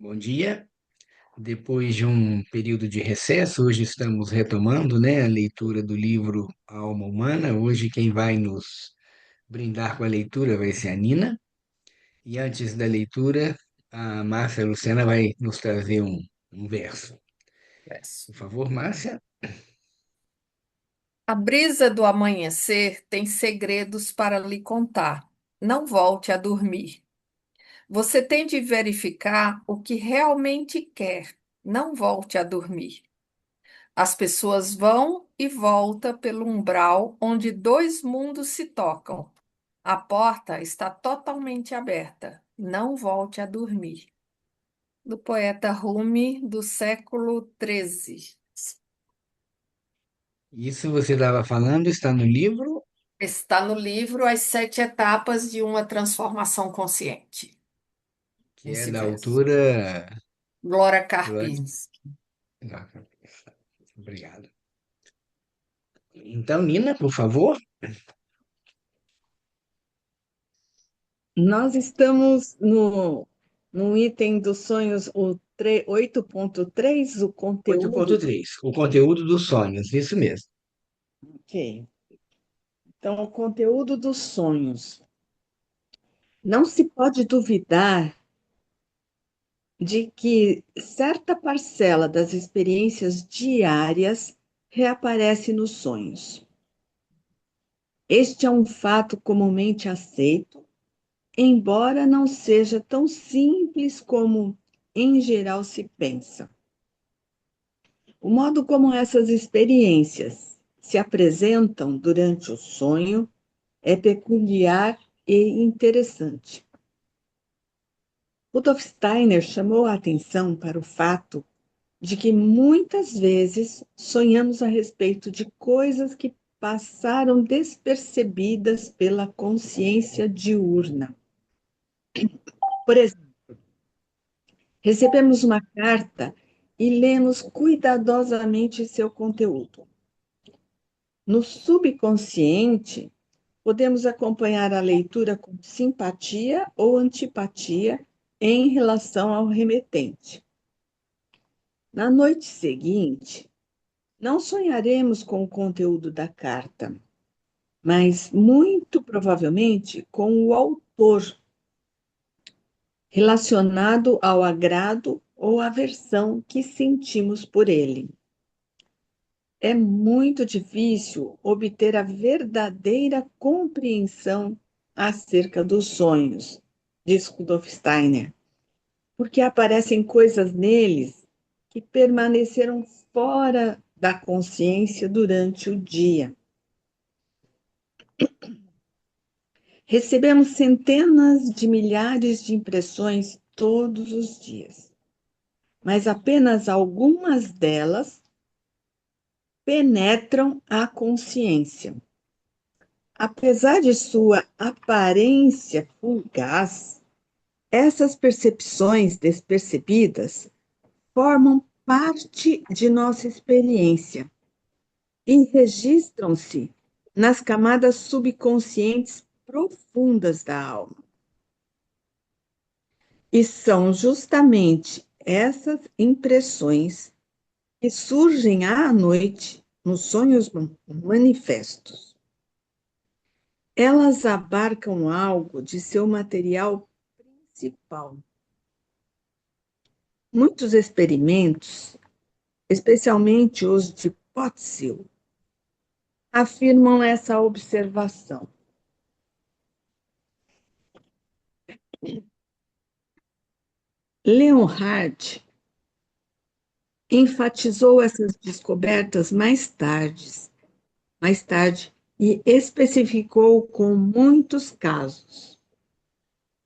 Bom dia. Depois de um período de recesso, hoje estamos retomando, né, a leitura do livro A Alma Humana. Hoje quem vai nos brindar com a leitura vai ser a Nina. E antes da leitura, a Márcia Lucena vai nos trazer um verso. Verso. Por favor, Márcia. A brisa do amanhecer tem segredos para lhe contar. Não volte a dormir. Você tem de verificar o que realmente quer. Não volte a dormir. As pessoas vão e voltam pelo umbral onde dois mundos se tocam. A porta está totalmente aberta. Não volte a dormir. Do poeta Rumi, do século XIII. Isso você estava falando, está no livro, Está no livro As Sete Etapas de uma Transformação Consciente, que é esse da verso. autora Glória Glória. Karpinski. Obrigado. Então, Nina, por favor. Nós estamos no item dos sonhos, 8.3, o conteúdo. 8.3, o conteúdo dos sonhos, isso mesmo. Ok. Então, o conteúdo dos sonhos. Não se pode duvidar de que certa parcela das experiências diárias reaparece nos sonhos. Este é um fato comumente aceito, embora não seja tão simples como em geral se pensa. O modo como essas experiências se apresentam durante o sonho é peculiar e interessante. Rudolf Steiner chamou a atenção para o fato de que muitas vezes sonhamos a respeito de coisas que passaram despercebidas pela consciência diurna. Por exemplo, recebemos uma carta e lemos cuidadosamente seu conteúdo. No subconsciente, podemos acompanhar a leitura com simpatia ou antipatia em relação ao remetente. Na noite seguinte, não sonharemos com o conteúdo da carta, mas muito provavelmente com o autor, relacionado ao agrado ou aversão que sentimos por ele. É muito difícil obter a verdadeira compreensão acerca dos sonhos, diz Rudolf Steiner, porque aparecem coisas neles que permaneceram fora da consciência durante o dia. Recebemos centenas de milhares de impressões todos os dias, mas apenas algumas delas penetram a consciência. Apesar de sua aparência fugaz, essas percepções despercebidas formam parte de nossa experiência e registram-se nas camadas subconscientes profundas da alma. E são justamente essas impressões que surgem à noite nos sonhos manifestos. Elas abarcam algo de seu material principal. Muitos experimentos, especialmente os de Pottsville, afirmam essa observação. Leonhard enfatizou essas descobertas mais tarde e especificou com muitos casos.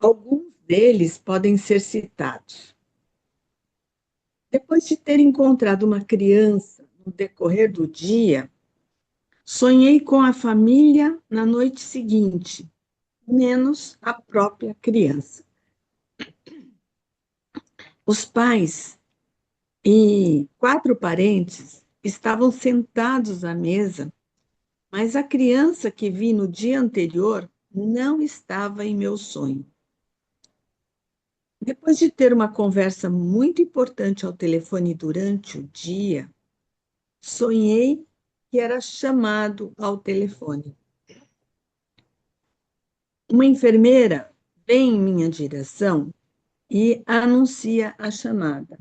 Alguns deles podem ser citados. Depois de ter encontrado uma criança no decorrer do dia, sonhei com a família na noite seguinte, menos a própria criança. Os pais e 4 parentes estavam sentados à mesa, mas a criança que vi no dia anterior não estava em meu sonho. Depois de ter uma conversa muito importante ao telefone durante o dia, sonhei que era chamado ao telefone. Uma enfermeira vem em minha direção e anuncia a chamada.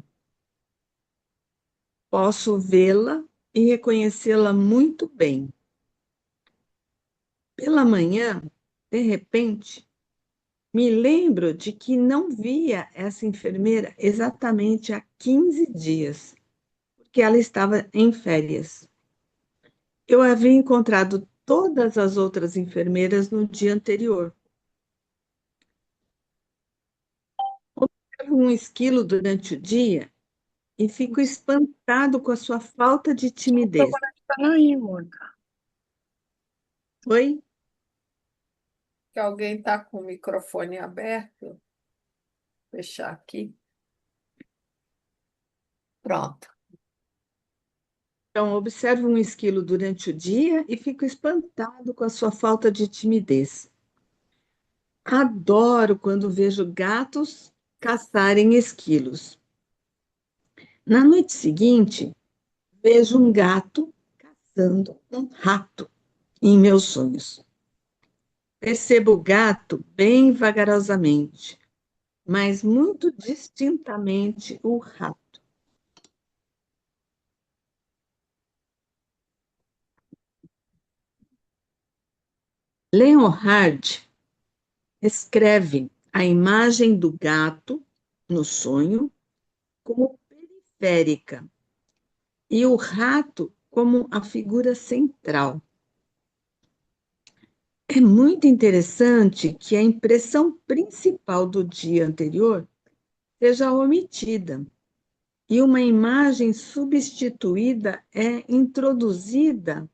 Posso vê-la e reconhecê-la muito bem. Pela manhã, de repente, me lembro de que não via essa enfermeira exatamente há 15 dias, porque ela estava em férias. Eu havia encontrado todas as outras enfermeiras no dia anterior. Observo um esquilo durante o dia e fico espantado com a sua falta de timidez. Aí, Mônica. Oi? Que alguém está com o microfone aberto. Vou fechar aqui. Pronto. Então, observo um esquilo durante o dia e fico espantado com a sua falta de timidez. Adoro quando vejo gatos caçarem esquilos. Na noite seguinte, vejo um gato caçando um rato em meus sonhos. Percebo o gato bem vagarosamente, mas muito distintamente o rato. Leonhard escreve a imagem do gato no sonho como periférica e o rato como a figura central. É muito interessante que a impressão principal do dia anterior seja omitida e uma imagem substituída é introduzida,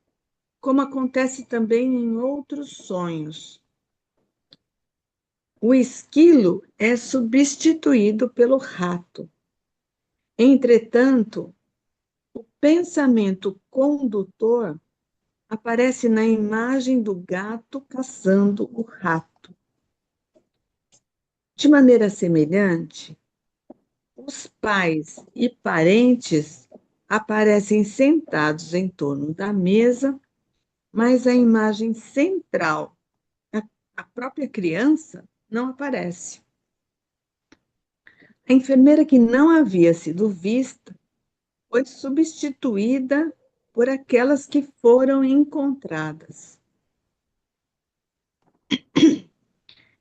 como acontece também em outros sonhos. O esquilo é substituído pelo rato. Entretanto, o pensamento condutor aparece na imagem do gato caçando o rato. De maneira semelhante, os pais e parentes aparecem sentados em torno da mesa, mas a imagem central, a própria criança, não aparece. A enfermeira que não havia sido vista foi substituída por aquelas que foram encontradas.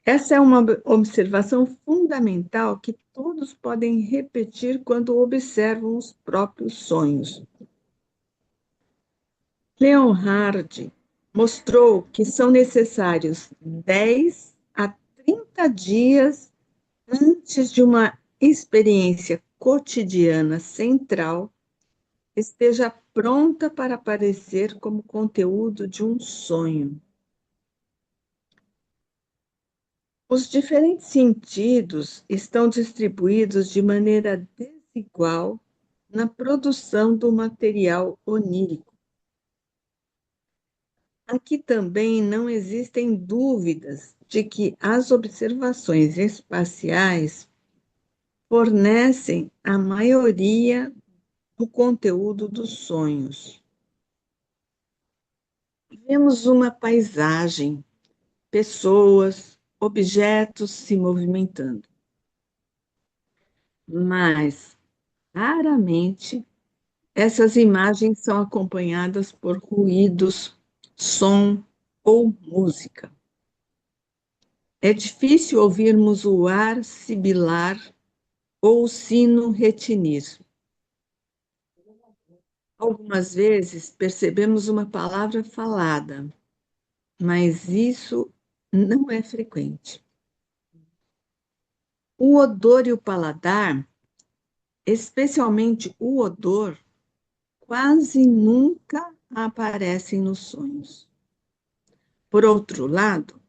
Essa é uma observação fundamental que todos podem repetir quando observam os próprios sonhos. Leonhard mostrou que são necessários 10 a 30 dias antes de uma experiência cotidiana central esteja pronta para aparecer como conteúdo de um sonho. Os diferentes sentidos estão distribuídos de maneira desigual na produção do material onírico. Aqui também não existem dúvidas de que as observações espaciais fornecem a maioria do conteúdo dos sonhos. Vemos uma paisagem, pessoas, objetos se movimentando, mas raramente essas imagens são acompanhadas por ruídos, som ou música. É difícil ouvirmos o ar sibilar ou o sino retinir. Algumas vezes percebemos uma palavra falada, mas isso não é frequente. O odor e o paladar, especialmente o odor, quase nunca aparecem nos sonhos. Por outro lado,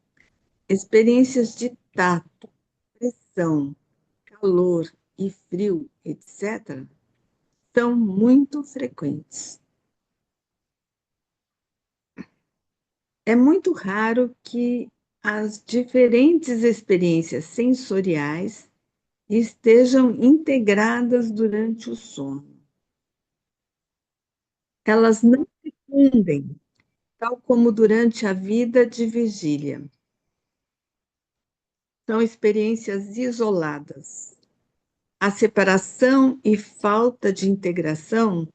experiências de tato, pressão, calor e frio, etc., são muito frequentes. É muito raro que as diferentes experiências sensoriais estejam integradas durante o sono. Elas não se fundem, tal como durante a vida de vigília. São experiências isoladas. A separação e falta de integração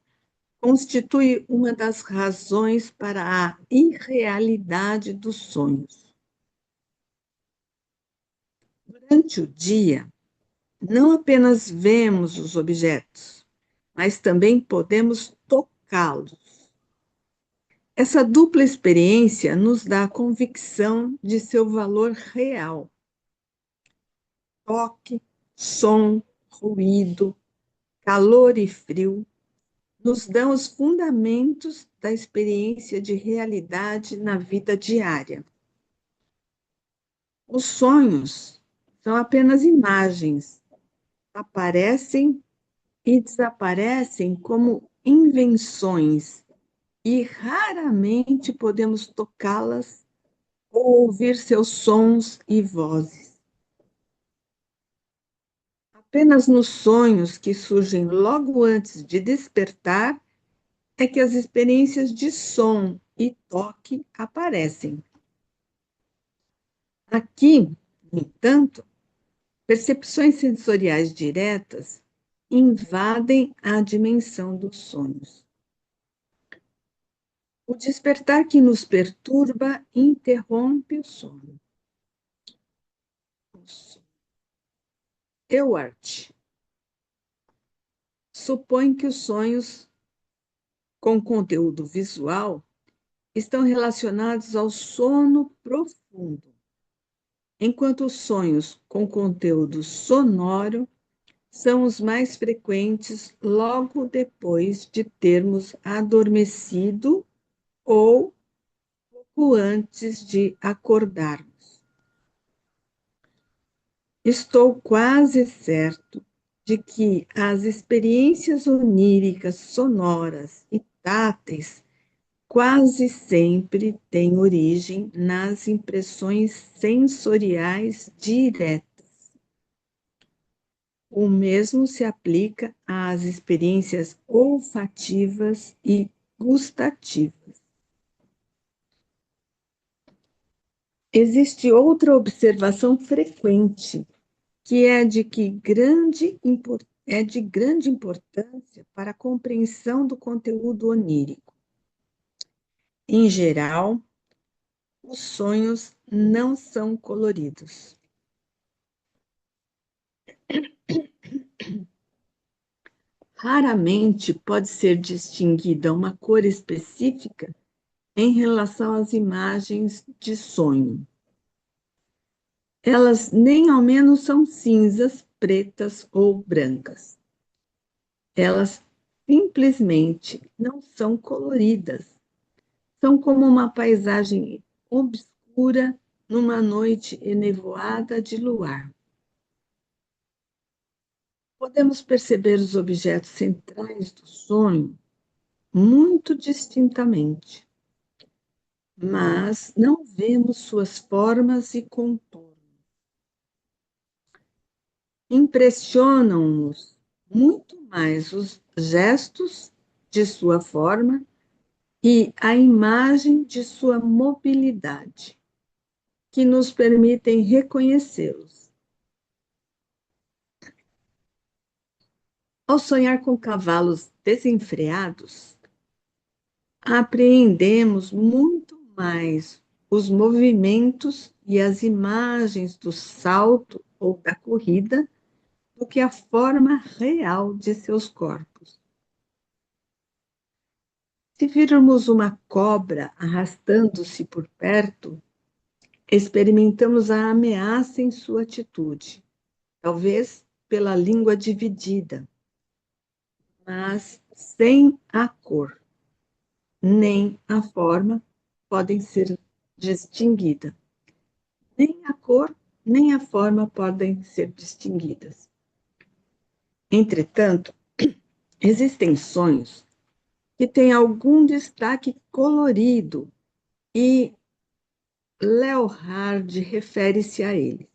constitui uma das razões para a irrealidade dos sonhos. Durante o dia, não apenas vemos os objetos, mas também podemos tocá-los. Essa dupla experiência nos dá a convicção de seu valor real. Toque, som, ruído, calor e frio nos dão os fundamentos da experiência de realidade na vida diária. Os sonhos são apenas imagens, aparecem e desaparecem como invenções e raramente podemos tocá-las ou ouvir seus sons e vozes. Apenas nos sonhos que surgem logo antes de despertar é que as experiências de som e toque aparecem. Aqui, no entanto, percepções sensoriais diretas invadem a dimensão dos sonhos. O despertar que nos perturba interrompe o sono. Ewart supõe que os sonhos com conteúdo visual estão relacionados ao sono profundo, enquanto os sonhos com conteúdo sonoro são os mais frequentes logo depois de termos adormecido ou pouco antes de acordarmos. Estou quase certo de que as experiências oníricas sonoras e táteis quase sempre têm origem nas impressões sensoriais diretas. O mesmo se aplica às experiências olfativas e gustativas. Existe outra observação frequente, que é de grande importância para a compreensão do conteúdo onírico. Em geral, os sonhos não são coloridos. Raramente pode ser distinguida uma cor específica em relação às imagens de sonho. Elas nem ao menos são cinzas, pretas ou brancas. Elas simplesmente não são coloridas. São como uma paisagem obscura numa noite enevoada de luar. Podemos perceber os objetos centrais do sonho muito distintamente, mas não vemos suas formas e contornos. Impressionam-nos muito mais os gestos de sua forma e a imagem de sua mobilidade, que nos permitem reconhecê-los. Ao sonhar com cavalos desenfreados, apreendemos muito mais os movimentos e as imagens do salto ou da corrida do que a forma real de seus corpos. Se virmos uma cobra arrastando-se por perto, experimentamos a ameaça em sua atitude, talvez pela língua dividida, mas sem a cor, nem a forma podem ser distinguidas. Nem a cor, nem a forma podem ser distinguidas. Entretanto, existem sonhos que têm algum destaque colorido e Leonhard refere-se a ele.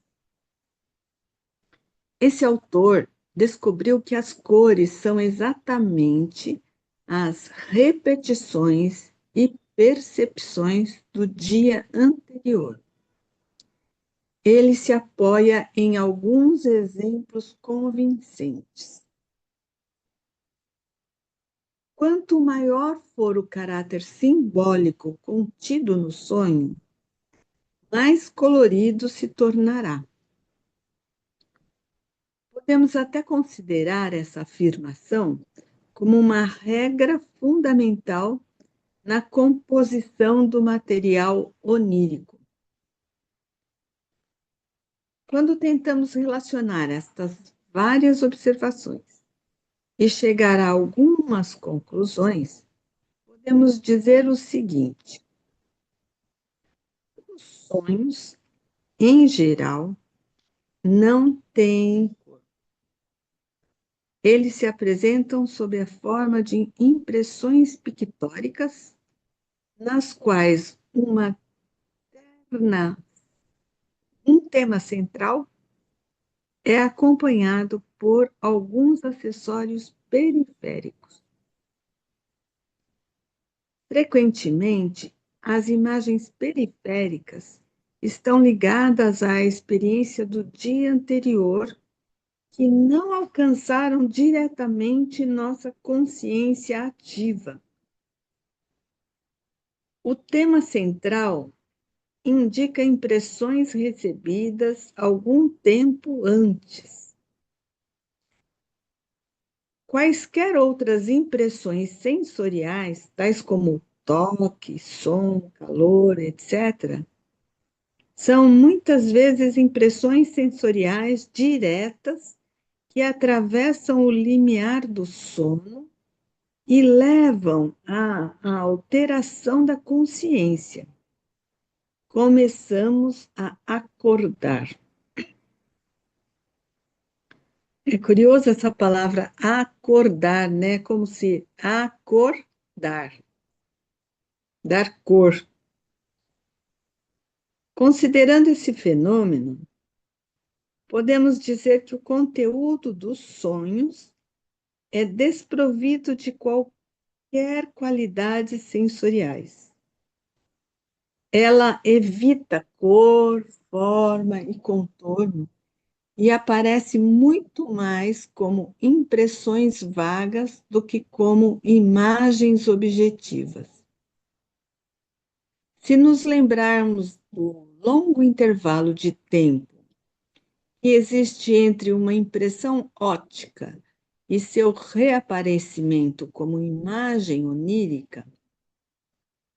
Esse autor descobriu que as cores são exatamente as repetições e percepções do dia anterior. Ele se apoia em alguns exemplos convincentes. Quanto maior for o caráter simbólico contido no sonho, mais colorido se tornará. Podemos até considerar essa afirmação como uma regra fundamental na composição do material onírico. Quando tentamos relacionar estas várias observações e chegar a algumas conclusões, podemos dizer o seguinte: os sonhos, em geral, não têm cor. Eles se apresentam sob a forma de impressões pictóricas, nas quais um tema central é acompanhado por alguns acessórios periféricos. Frequentemente, as imagens periféricas estão ligadas à experiência do dia anterior que não alcançaram diretamente nossa consciência ativa. O tema central indica impressões recebidas algum tempo antes. Quaisquer outras impressões sensoriais, tais como toque, som, calor, etc., são muitas vezes impressões sensoriais diretas que atravessam o limiar do sono e levam à alteração da consciência. Começamos a acordar. É curioso essa palavra acordar, né? Como se acordar, dar cor. Considerando esse fenômeno, podemos dizer que o conteúdo dos sonhos é desprovido de qualquer qualidades sensoriais. Ela evita cor, forma e contorno e aparece muito mais como impressões vagas do que como imagens objetivas. Se nos lembrarmos do longo intervalo de tempo que existe entre uma impressão óptica e seu reaparecimento como imagem onírica,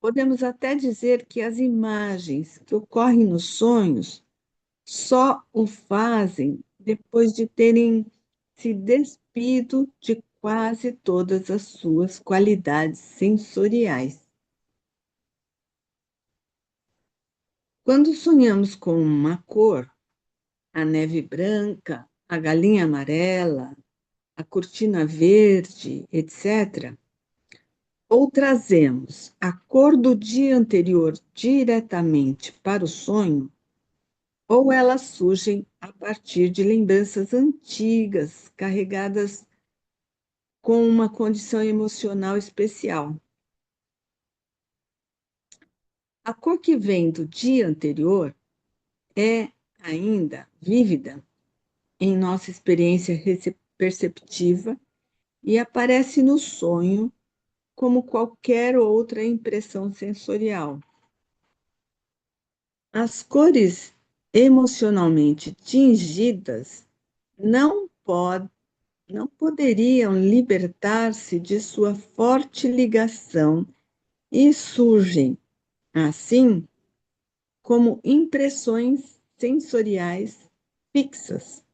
podemos até dizer que as imagens que ocorrem nos sonhos só o fazem depois de terem se despido de quase todas as suas qualidades sensoriais. Quando sonhamos com uma cor, a neve branca, a galinha amarela, a cortina verde, etc., ou trazemos a cor do dia anterior diretamente para o sonho, ou elas surgem a partir de lembranças antigas, carregadas com uma condição emocional especial. A cor que vem do dia anterior é ainda vívida em nossa experiência perceptiva e aparece no sonho como qualquer outra impressão sensorial. As cores emocionalmente tingidas não poderiam libertar-se de sua forte ligação e surgem, assim, como impressões sensoriais fixas.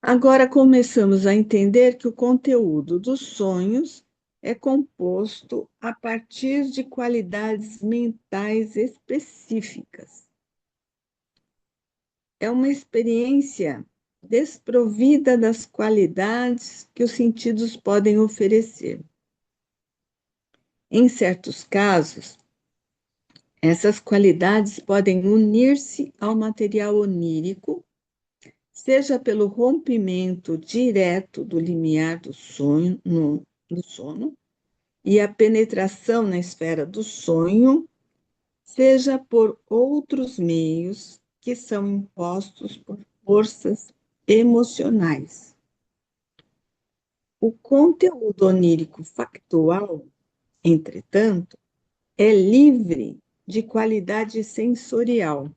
Agora começamos a entender que o conteúdo dos sonhos é composto a partir de qualidades mentais específicas. É uma experiência desprovida das qualidades que os sentidos podem oferecer. Em certos casos, Essas qualidades podem unir-se ao material onírico, seja pelo rompimento direto do limiar do sonho, no sono, e a penetração na esfera do sonho, seja por outros meios que são impostos por forças emocionais. O conteúdo onírico factual, entretanto, é livre de qualidade sensorial.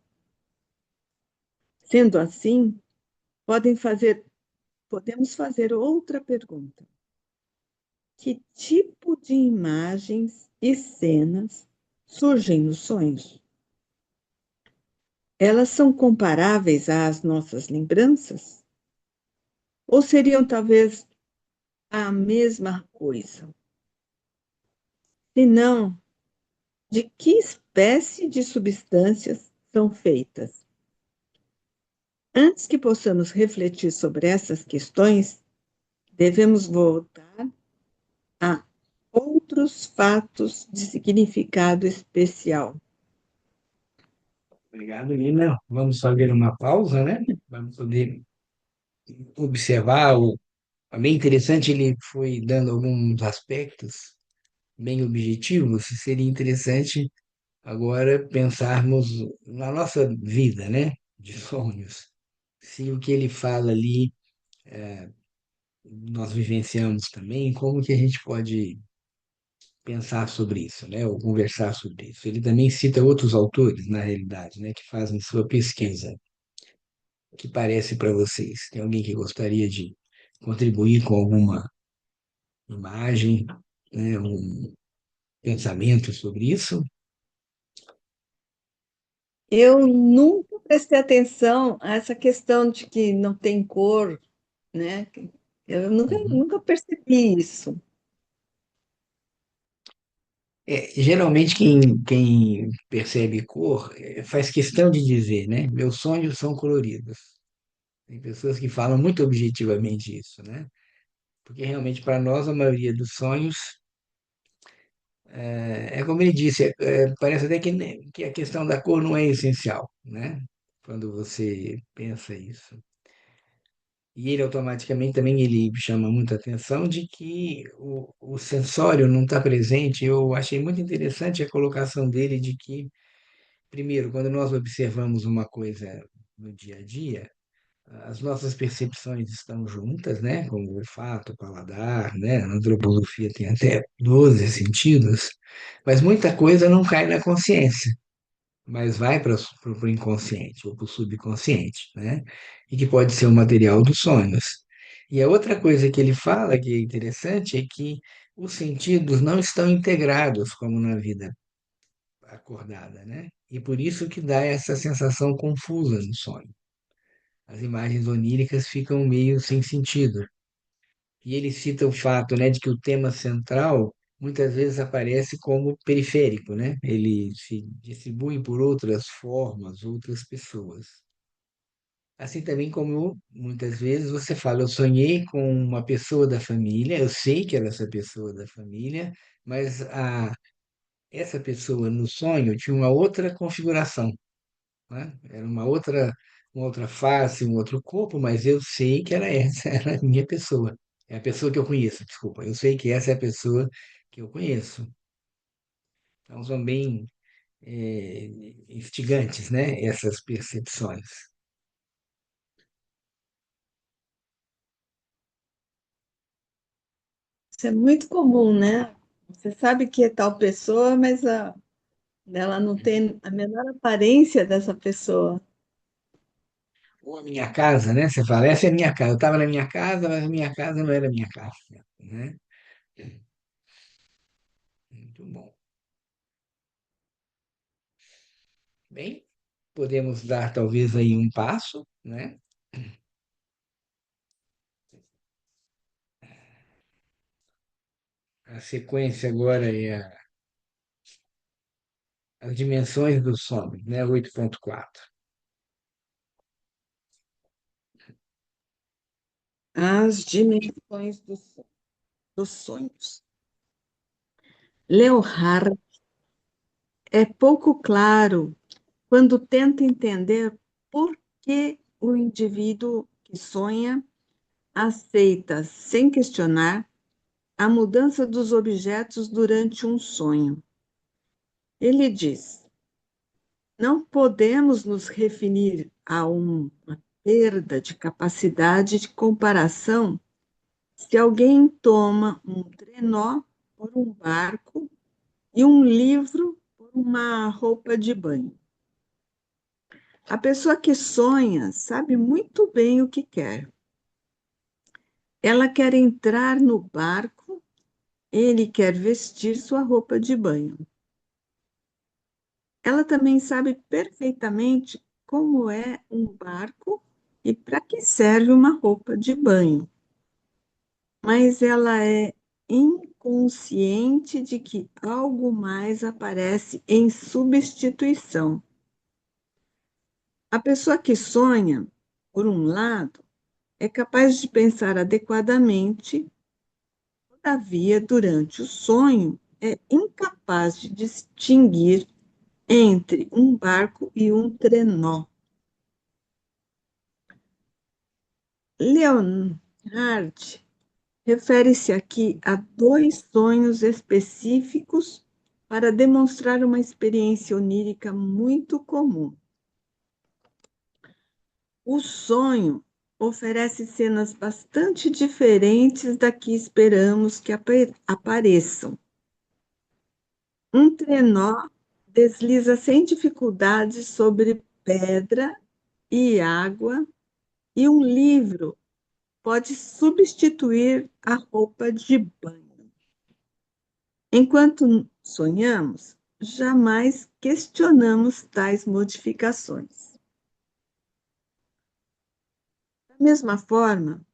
Sendo assim, podemos fazer outra pergunta: que tipo de imagens e cenas surgem nos sonhos? Elas são comparáveis às nossas lembranças? Ou seriam talvez a mesma coisa? Se não, de que espécie de substâncias são feitas? Antes que possamos refletir sobre essas questões, devemos voltar a outros fatos de significado especial. Obrigado, Lina. Vamos fazer uma pausa, né? Vamos poder observar. É bem interessante, ele foi dando alguns aspectos bem objetivos. Seria interessante agora pensarmos na nossa vida, né? De sonhos. Se o que ele fala ali nós vivenciamos também, como que a gente pode pensar sobre isso, né? Ou conversar sobre isso. Ele também cita outros autores, na realidade, né? Que fazem sua pesquisa. O que parece para vocês? Tem alguém que gostaria de contribuir com alguma imagem, né? Um pensamento sobre isso? Eu nunca prestei atenção a essa questão de que não tem cor, né? Eu nunca, Uhum. nunca percebi isso. Geralmente quem percebe cor faz questão de dizer, né? Meus sonhos são coloridos. Tem pessoas que falam muito objetivamente isso, né? Porque realmente para nós a maioria dos sonhos é como ele disse, parece até que a questão da cor não é essencial, né? Quando você pensa isso. E ele automaticamente também ele chama muita atenção de que o sensório não está presente. Eu achei muito interessante a colocação dele de que, primeiro, quando nós observamos uma coisa no dia a dia, as nossas percepções estão juntas, né? Como o olfato, o paladar, né? A antropologia tem até 12 sentidos, mas muita coisa não cai na consciência, mas vai para o inconsciente ou para o subconsciente, né? E que pode ser o material dos sonhos. E a outra coisa que ele fala, que é interessante, é que os sentidos não estão integrados como na vida acordada, né? E por isso que dá essa sensação confusa no sonho. As imagens oníricas ficam meio sem sentido. E ele cita o fato, né, de que o tema central muitas vezes aparece como periférico, né? Ele se distribui por outras formas, outras pessoas. Assim também como muitas vezes você fala, eu sonhei com uma pessoa da família, eu sei que era essa pessoa da família, mas essa pessoa no sonho tinha uma outra configuração, né? Era uma outra face, um outro corpo, mas eu sei que era essa, era a minha pessoa. É a pessoa que eu conheço, desculpa. Eu sei que essa é a pessoa que eu conheço. Então são bem instigantes, né? Essas percepções. Isso é muito comum, né? Você sabe que é tal pessoa, mas ela não tem a menor aparência dessa pessoa. Ou a minha casa, né? Você fala, essa é a minha casa. Eu estava na minha casa, mas a minha casa não era a minha casa, né? Muito bom. Bem, podemos dar talvez aí um passo, né? A sequência agora é as dimensões do sono, né? 8.4. As dimensões dos sonhos. Leonhard é pouco claro quando tenta entender por que o indivíduo que sonha aceita, sem questionar, a mudança dos objetos durante um sonho. Ele diz: não podemos nos referir a uma perda de capacidade de comparação se alguém toma um trenó por um barco e um livro por uma roupa de banho. A pessoa que sonha sabe muito bem o que quer. Ela quer entrar no barco, ele quer vestir sua roupa de banho. Ela também sabe perfeitamente como é um barco e para que serve uma roupa de banho. Mas ela é inconsciente de que algo mais aparece em substituição. A pessoa que sonha, por um lado, é capaz de pensar adequadamente, todavia, durante o sonho, é incapaz de distinguir entre um barco e um trenó. Leonhard refere-se aqui a dois sonhos específicos para demonstrar uma experiência onírica muito comum. O sonho oferece cenas bastante diferentes da que esperamos que apareçam. Um trenó desliza sem dificuldade sobre pedra e água, e um livro pode substituir a roupa de banho. Enquanto sonhamos, jamais questionamos tais modificações. Da mesma forma,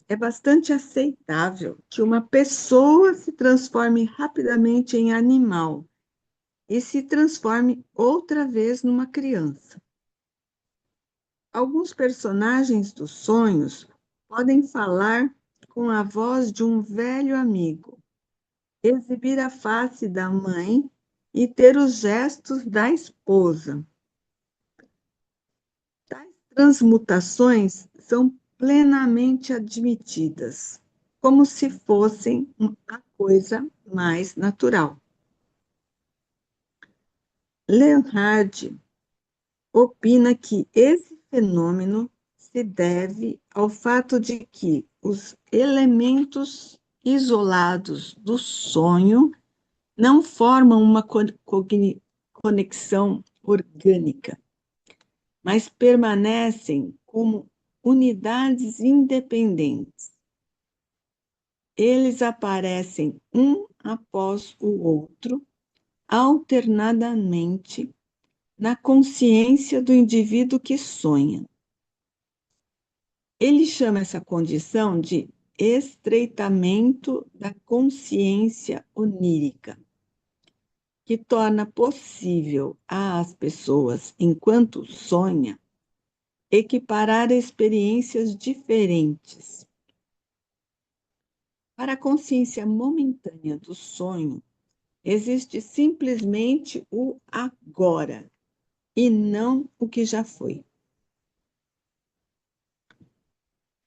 é bastante aceitável que uma pessoa se transforme rapidamente em animal e se transforme outra vez numa criança. Alguns personagens dos sonhos podem falar com a voz de um velho amigo, exibir a face da mãe e ter os gestos da esposa. Tais transmutações são plenamente admitidas, como se fossem a coisa mais natural. Leonhard opina que esse fenômeno se deve ao fato de que os elementos isolados do sonho não formam uma conexão orgânica, mas permanecem como unidades independentes. Eles aparecem um após o outro, alternadamente, na consciência do indivíduo que sonha. Ele chama essa condição de estreitamento da consciência onírica, que torna possível às pessoas, enquanto sonha, equiparar experiências diferentes. Para a consciência momentânea do sonho, existe simplesmente o agora e não o que já foi.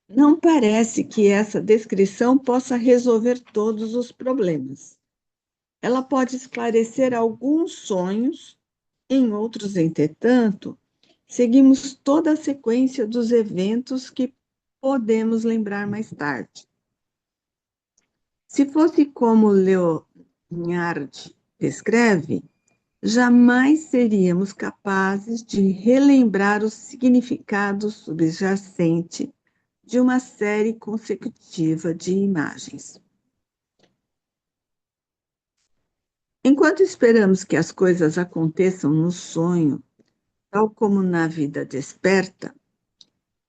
Não parece que essa descrição possa resolver todos os problemas. Ela pode esclarecer alguns sonhos, em outros, entretanto, seguimos toda a sequência dos eventos que podemos lembrar mais tarde. Se fosse como Leonhard descreve, jamais seríamos capazes de relembrar o significado subjacente de uma série consecutiva de imagens. Enquanto esperamos que as coisas aconteçam no sonho, tal como na vida desperta,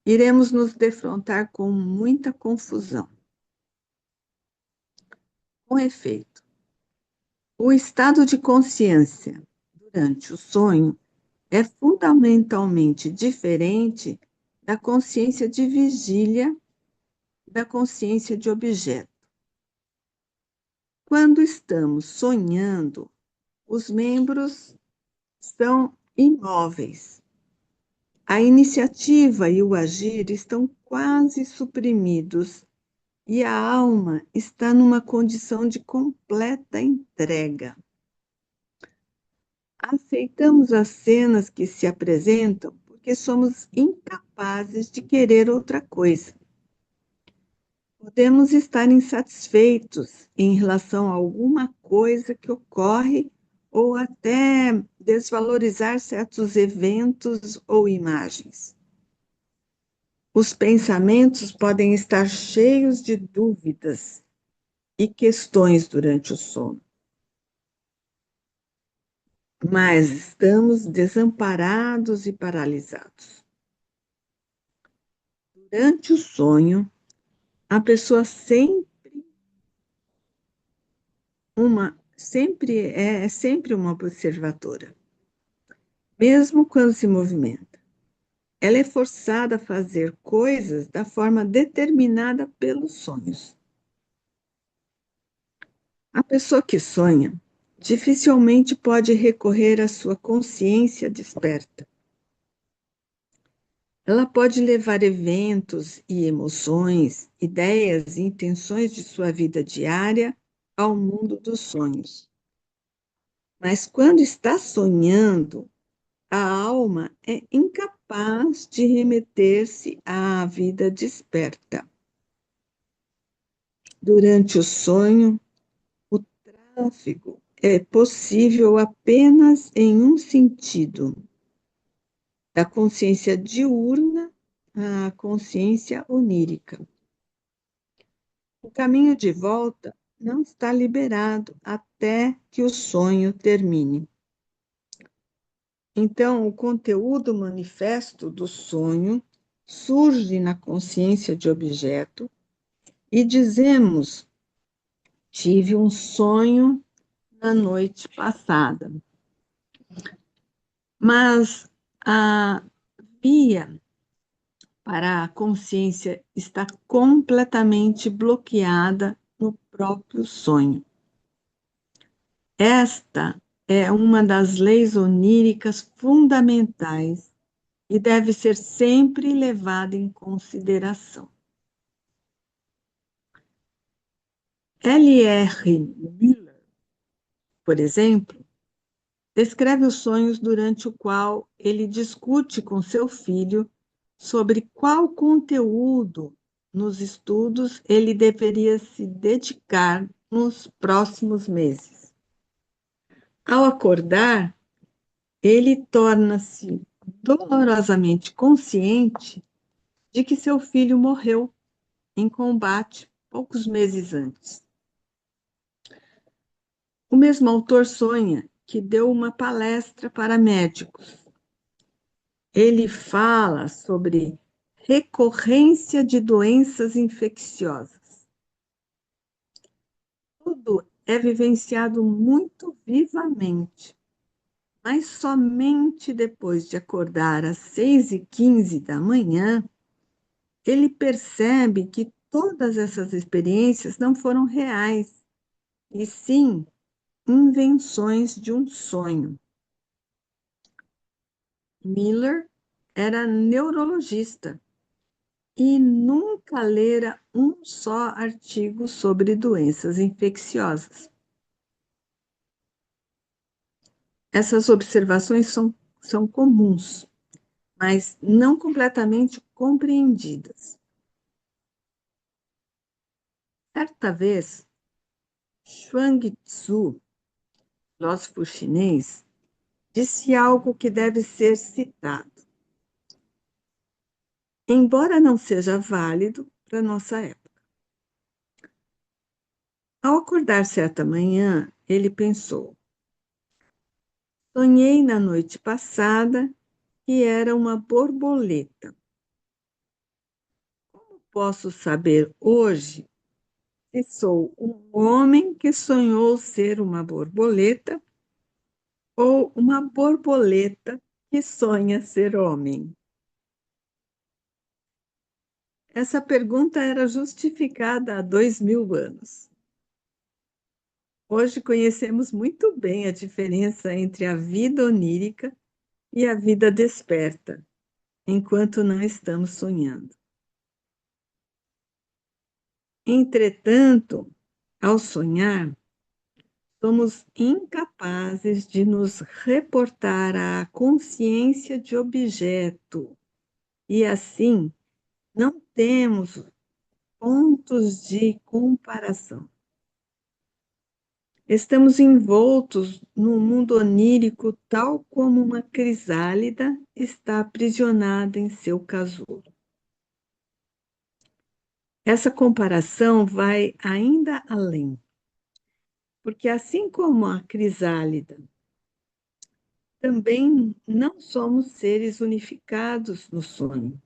iremos nos defrontar com muita confusão. Com efeito, o estado de consciência durante o sonho é fundamentalmente diferente da consciência de vigília, da consciência de objeto. Quando estamos sonhando, os membros são imóveis. A iniciativa e o agir estão quase suprimidos e a alma está numa condição de completa entrega. Aceitamos as cenas que se apresentam porque somos incapazes de querer outra coisa. Podemos estar insatisfeitos em relação a alguma coisa que ocorre ou até desvalorizar certos eventos ou imagens. Os pensamentos podem estar cheios de dúvidas e questões durante o sono, mas estamos desamparados e paralisados. Durante o sonho, a pessoa sempre uma observadora, mesmo quando se movimenta. Ela é forçada a fazer coisas da forma determinada pelos sonhos. A pessoa que sonha dificilmente pode recorrer à sua consciência desperta. Ela pode levar eventos e emoções, ideias e intenções de sua vida diária ao mundo dos sonhos. Mas quando está sonhando, a alma é incapaz de remeter-se à vida desperta. Durante o sonho, o tráfego é possível apenas em um sentido, da consciência diurna à consciência onírica. O caminho de volta não está liberado até que o sonho termine. Então, o conteúdo manifesto do sonho surge na consciência de objeto e dizemos: tive um sonho na noite passada. Mas a via para a consciência está completamente bloqueada no próprio sonho. Esta é uma das leis oníricas fundamentais e deve ser sempre levada em consideração. L.R. Miller, por exemplo, descreve os sonhos durante o qual ele discute com seu filho sobre qual conteúdo nos estudos ele deveria se dedicar nos próximos meses. Ao acordar, ele torna-se dolorosamente consciente de que seu filho morreu em combate poucos meses antes. O mesmo autor sonha que deu uma palestra para médicos. Ele fala sobre recorrência de doenças infecciosas. Tudo é vivenciado muito vivamente, mas somente depois de acordar às 6h15 da manhã, ele percebe que todas essas experiências não foram reais, e sim invenções de um sonho. Miller era neurologista e nunca lera um só artigo sobre doenças infecciosas. Essas observações são comuns, mas não completamente compreendidas. Certa vez, Chuang-Tzu, filósofo chinês, disse algo que deve ser citado, embora não seja válido para nossa época. Ao acordar certa manhã, ele pensou: sonhei na noite passada que era uma borboleta. Como posso saber hoje se sou um homem que sonhou ser uma borboleta ou uma borboleta que sonha ser homem? Essa pergunta era justificada há 2000 anos. Hoje conhecemos muito bem a diferença entre a vida onírica e a vida desperta, enquanto não estamos sonhando. Entretanto, ao sonhar, somos incapazes de nos reportar à consciência de objeto e, assim, não temos pontos de comparação. Estamos envoltos no mundo onírico, tal como uma crisálida está aprisionada em seu casulo. Essa comparação vai ainda além, porque assim como a crisálida, também não somos seres unificados no sonho.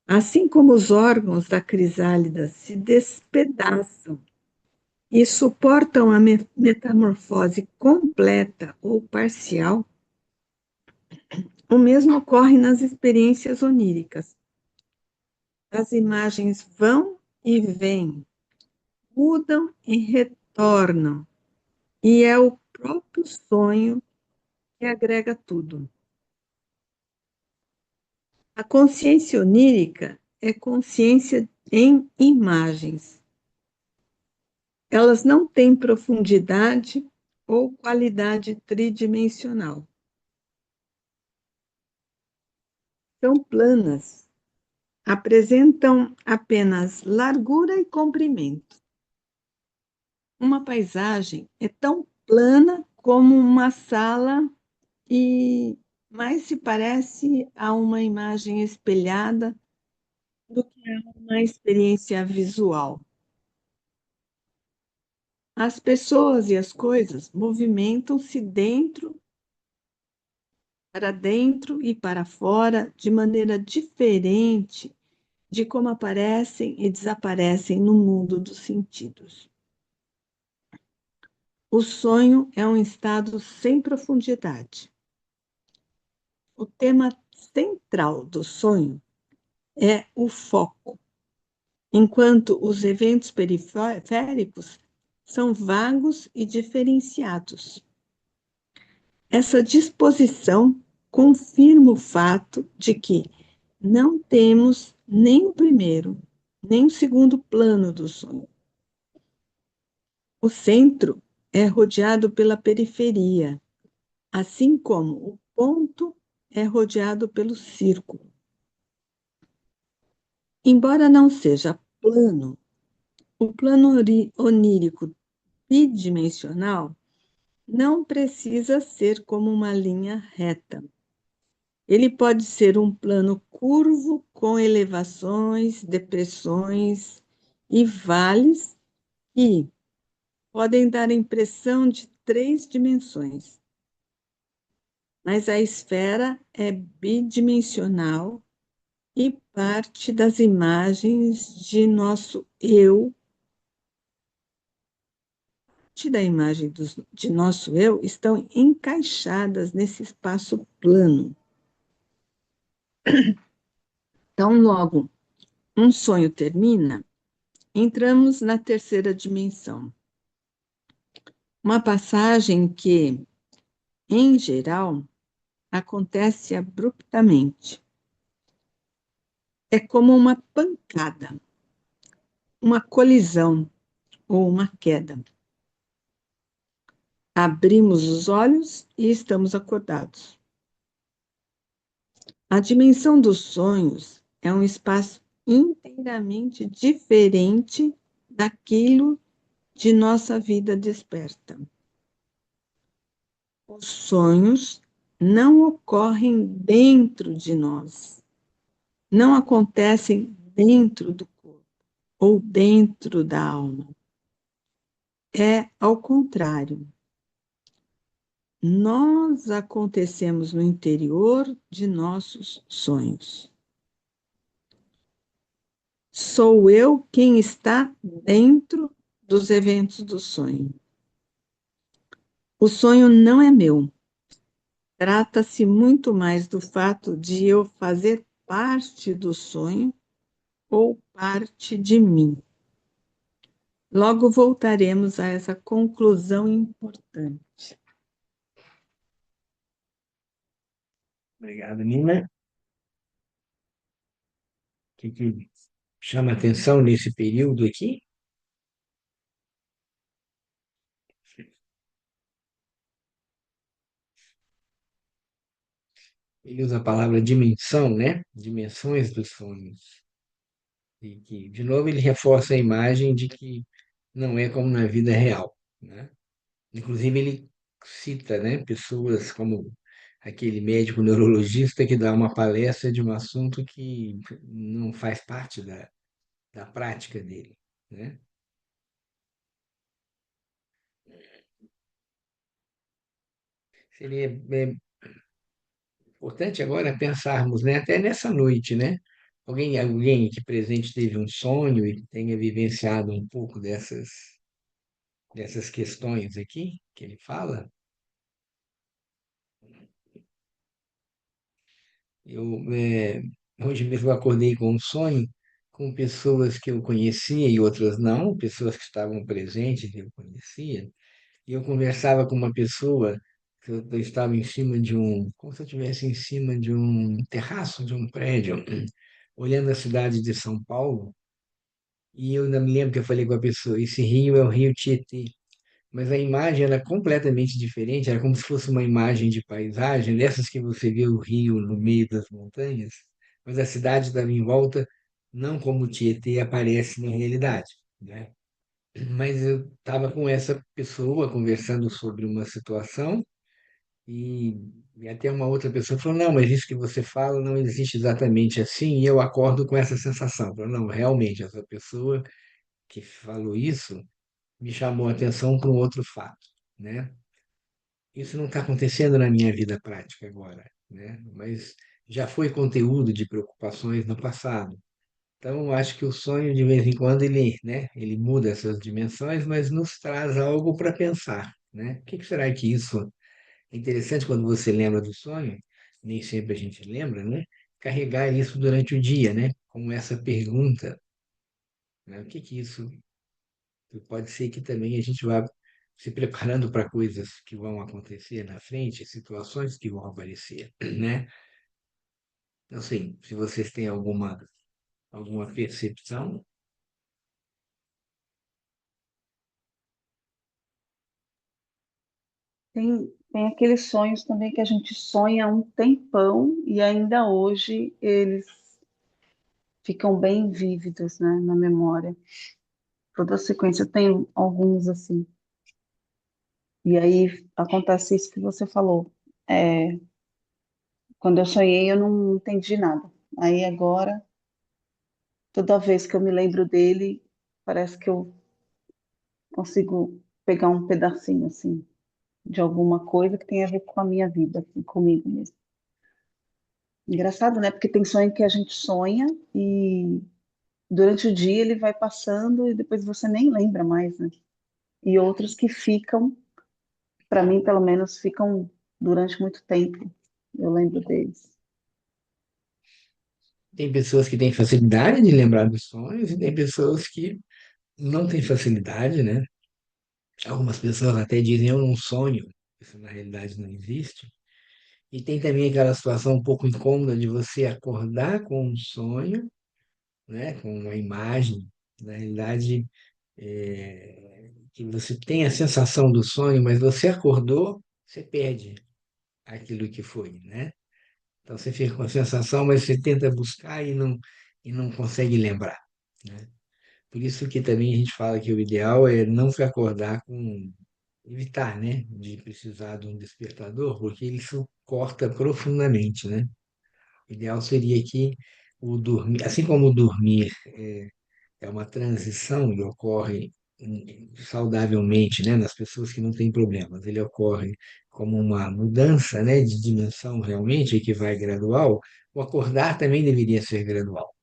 Assim como os órgãos da crisálida se despedaçam e suportam a metamorfose completa ou parcial, o mesmo ocorre nas experiências oníricas. As imagens vão e vêm, mudam e retornam, e é o próprio sonho que agrega tudo. A consciência onírica é consciência em imagens. Elas não têm profundidade ou qualidade tridimensional. São planas, apresentam apenas largura e comprimento. Uma paisagem é tão plana como uma sala e mais se parece a uma imagem espelhada do que a uma experiência visual. As pessoas e as coisas movimentam-se para dentro e para fora de maneira diferente de como aparecem e desaparecem no mundo dos sentidos. O sonho é um estado sem profundidade. O tema central do sonho é o foco, enquanto os eventos periféricos são vagos e diferenciados. Essa disposição confirma o fato de que não temos nem o primeiro, nem o segundo plano do sonho. O centro é rodeado pela periferia, assim como o ponto é rodeado pelo círculo. Embora não seja plano, o plano onírico bidimensional não precisa ser como uma linha reta. Ele pode ser um plano curvo com elevações, depressões e vales que podem dar a impressão de 3 dimensões. Mas a esfera é bidimensional e parte das imagens de nosso eu, parte da imagem de nosso eu estão encaixadas nesse espaço plano. Então, logo um sonho termina, entramos na terceira dimensão. Uma passagem que, em geral, acontece abruptamente. É como uma pancada, uma colisão ou uma queda. Abrimos os olhos e estamos acordados. A dimensão dos sonhos é um espaço inteiramente diferente daquilo de nossa vida desperta. Os sonhos não ocorrem dentro de nós, não acontecem dentro do corpo ou dentro da alma. É ao contrário. Nós acontecemos no interior de nossos sonhos. Sou eu quem está dentro dos eventos do sonho. O sonho não é meu. Trata-se muito mais do fato de eu fazer parte do sonho ou parte de mim. Logo voltaremos a essa conclusão importante. Obrigado, Nina. O que chama atenção nesse período aqui? Ele usa a palavra dimensão, né? Dimensões dos sonhos. E que, de novo, ele reforça a imagem de que não é como na vida real, né? Inclusive, ele cita, né, pessoas como aquele médico neurologista que dá uma palestra de um assunto que não faz parte da prática dele, né? Seria importante agora pensarmos, né, até nessa noite, né? Alguém que presente teve um sonho e tenha vivenciado um pouco dessas questões aqui que ele fala. Hoje mesmo eu acordei com um sonho com pessoas que eu conhecia e outras não, pessoas que estavam presentes que eu conhecia, e eu conversava com uma pessoa que eu estava em cima de como se eu estivesse em cima de um terraço de um prédio, olhando a cidade de São Paulo, e eu ainda me lembro que eu falei com a pessoa, esse rio é o rio Tietê. Mas a imagem era completamente diferente, era como se fosse uma imagem de paisagem, dessas que você vê o rio no meio das montanhas, mas a cidade estava em volta, não como o Tietê aparece na realidade, né? Mas eu estava com essa pessoa conversando sobre uma situação e, e até uma outra pessoa falou, não, mas isso que você fala não existe exatamente assim, e eu acordo com essa sensação. Eu falei, não, realmente, essa pessoa que falou isso me chamou a atenção para um outro fato, né? Isso não está acontecendo na minha vida prática agora, né? Mas já foi conteúdo de preocupações no passado. Então, acho que o sonho, de vez em quando, ele, né, ele muda essas dimensões, mas nos traz algo para pensar, né? O que será que isso é interessante quando você lembra do sonho? Nem sempre a gente lembra, né? Carregar isso durante o dia, né? Como essa pergunta, né? O que isso pode ser que também a gente vá se preparando para coisas que vão acontecer na frente, situações que vão aparecer, né? Não sei se vocês têm alguma percepção. Tem aqueles sonhos também que a gente sonha há um tempão e ainda hoje eles ficam bem vívidos, né, na memória. Toda a sequência tem alguns assim. E aí acontece isso que você falou. É, quando eu sonhei, eu não entendi nada. Aí agora, toda vez que eu me lembro dele, parece que eu consigo pegar um pedacinho assim de alguma coisa que tem a ver com a minha vida, assim, comigo mesmo. Engraçado, né? Porque tem sonho que a gente sonha e durante o dia ele vai passando e depois você nem lembra mais, né? E outros que ficam, para mim pelo menos, ficam durante muito tempo. Eu lembro deles. Tem pessoas que têm facilidade de lembrar dos sonhos e tem pessoas que não têm facilidade, né? Algumas pessoas até dizem eu não sonho, isso na realidade não existe. E tem também aquela situação um pouco incômoda de você acordar com um sonho, né? Com uma imagem, na realidade que você tem a sensação do sonho, mas você acordou, você perde aquilo que foi, né? Então você fica com a sensação, mas você tenta buscar e não consegue lembrar, né? Por isso que também a gente fala que o ideal é não se acordar com evitar, né, de precisar de um despertador, porque isso corta profundamente, né? O ideal seria que o dormir, assim como o dormir é uma transição e ocorre saudavelmente, né, nas pessoas que não têm problemas. Ele ocorre como uma mudança, né, de dimensão realmente que vai gradual. O acordar também deveria ser gradual.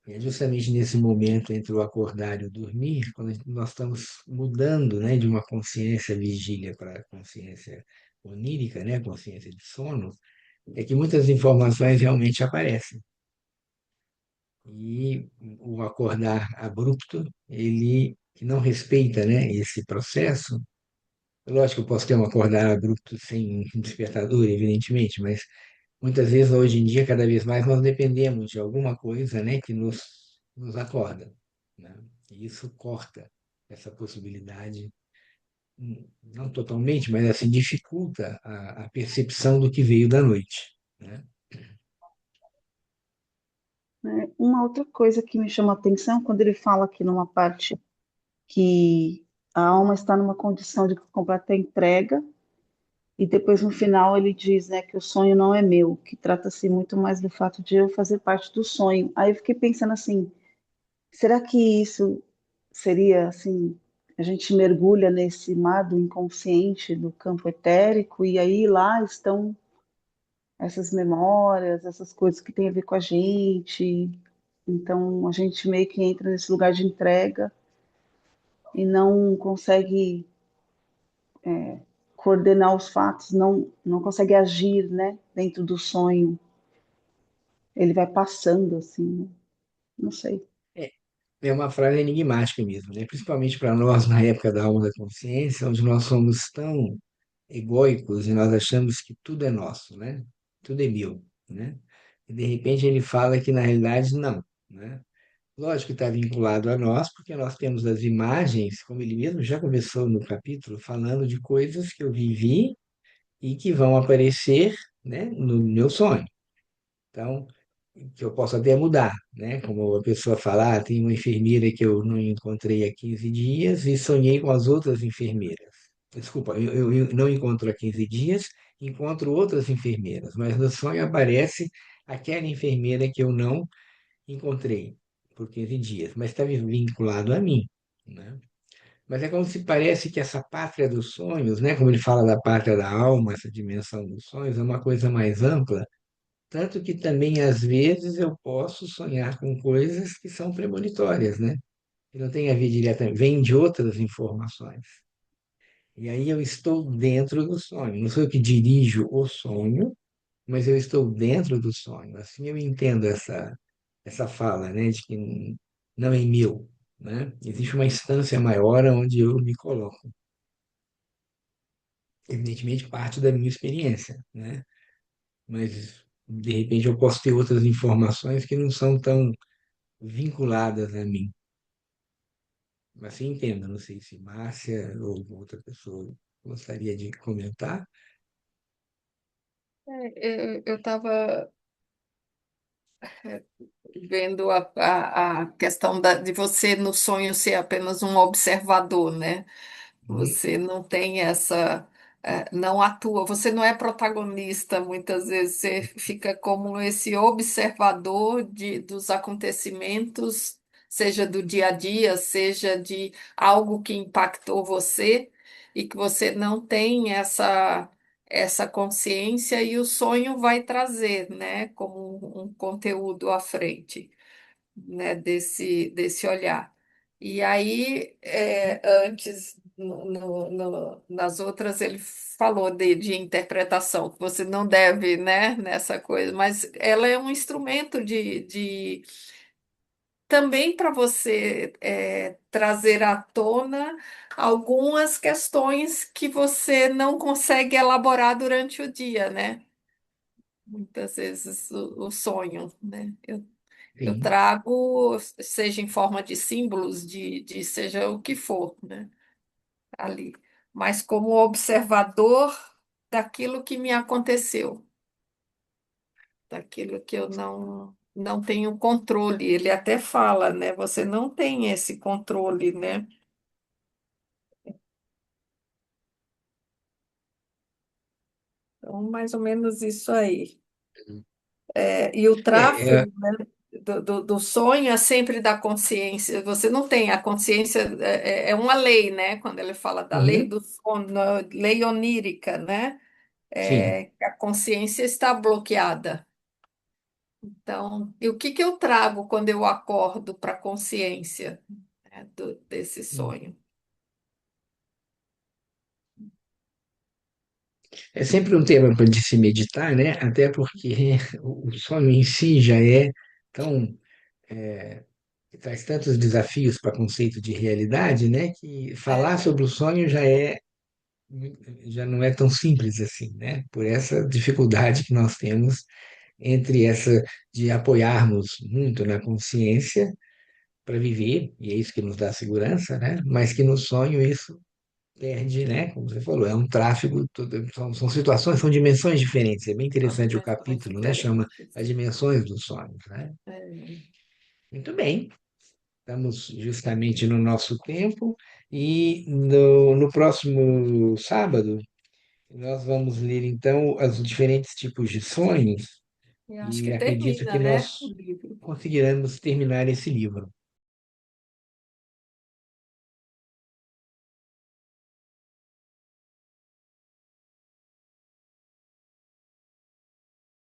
E é justamente nesse momento entre o acordar e o dormir, quando nós estamos mudando, né, de uma consciência vigília para a consciência onírica, né, consciência de sono, é que muitas informações realmente aparecem. E o acordar abrupto, ele que não respeita, né, esse processo. Lógico que eu posso ter um acordar abrupto sem um despertador, evidentemente, mas muitas vezes, hoje em dia, cada vez mais, nós dependemos de alguma coisa, né, que nos acorda, né? E isso corta essa possibilidade, não totalmente, mas assim, dificulta a percepção do que veio da noite, né? Né? Uma outra coisa que me chama a atenção, quando ele fala aqui numa parte que a alma está numa condição de completa entrega, e depois no final ele diz, né, que o sonho não é meu, que trata-se muito mais do fato de eu fazer parte do sonho. Aí eu fiquei pensando assim, será que isso seria assim, a gente mergulha nesse mar do inconsciente, do campo etérico, e aí lá estão essas memórias, essas coisas que têm a ver com a gente. Então a gente meio que entra nesse lugar de entrega e não consegue coordenar os fatos, não consegue agir, né, dentro do sonho. Ele vai passando assim, né? Não sei. É, é uma frase enigmática mesmo, né? Principalmente para nós na época da alma da consciência, onde nós somos tão egóicos e nós achamos que tudo é nosso, né? Tudo é meu, né? E de repente ele fala que na realidade não, né? Lógico que está vinculado a nós, porque nós temos as imagens, como ele mesmo já começou no capítulo, falando de coisas que eu vivi e que vão aparecer, né, no meu sonho. Então, que eu posso até mudar, né? Como a pessoa fala, tem uma enfermeira que eu não encontrei há 15 dias e sonhei com as outras enfermeiras. Desculpa, eu não encontro há 15 dias, encontro outras enfermeiras, mas no sonho aparece aquela enfermeira que eu não encontrei por 15 dias, mas está vinculado a mim, né? Mas é como se parece que essa pátria dos sonhos, né? Como ele fala da pátria da alma, essa dimensão dos sonhos, é uma coisa mais ampla, tanto que também, às vezes, eu posso sonhar com coisas que são premonitórias, né? Que não tem a ver diretamente, vêm de outras informações. E aí eu estou dentro do sonho. Não sou eu que dirijo o sonho, mas eu estou dentro do sonho. Assim eu entendo essa fala, né? De que não é meu, né? Existe uma instância maior onde eu me coloco. Evidentemente, parte da minha experiência, né? Mas, de repente, eu posso ter outras informações que não são tão vinculadas a mim. Mas sim, entenda, não sei se Márcia ou outra pessoa gostaria de comentar. Eu estava vendo a questão de você no sonho ser apenas um observador, né? Uhum. Você não tem essa, não atua, você não é protagonista, muitas vezes você fica como esse observador dos acontecimentos, seja do dia a dia, seja de algo que impactou você, e que você não tem essa consciência, e o sonho vai trazer, né, como um conteúdo à frente, né, desse olhar. E aí, antes, nas outras, ele falou de interpretação, que você não deve, né, nessa coisa, mas ela é um instrumento também para você trazer à tona algumas questões que você não consegue elaborar durante o dia, né? Muitas vezes o sonho, né? Eu Sim. trago, seja em forma de símbolos, de seja o que for, né, ali, mas como observador daquilo que me aconteceu, daquilo que eu não tenho controle. Ele até fala, né, você não tem esse controle, né? Então, mais ou menos isso aí. E o É, tráfego, né, do sonho é sempre da consciência. Você não tem a consciência, é uma lei, né? Quando ele fala da lei uhum, do sono, lei onírica, né? sim. Que a consciência está bloqueada. Então, e o que que eu trago quando eu acordo para a consciência, né, desse sonho? É sempre um tema para de se meditar, né? Até porque o sonho em si já é tão traz tantos desafios para o conceito de realidade, né? Que falar É, sobre o sonho já não é tão simples assim, né? Por essa dificuldade que nós temos entre essa de apoiarmos muito na consciência para viver, e é isso que nos dá segurança, né? Mas que no sonho isso perde, né? Como você falou, é um tráfego, são situações, são dimensões diferentes. É bem são interessante o dimensões capítulo, né? Chama diferentes. As Dimensões dos Sonhos, né? É, Muito bem, estamos justamente no nosso tempo e no próximo sábado nós vamos ler então os diferentes tipos de sonhos eu acho e que acredito que termina, né, o nós livro. conseguiremos terminar esse livro.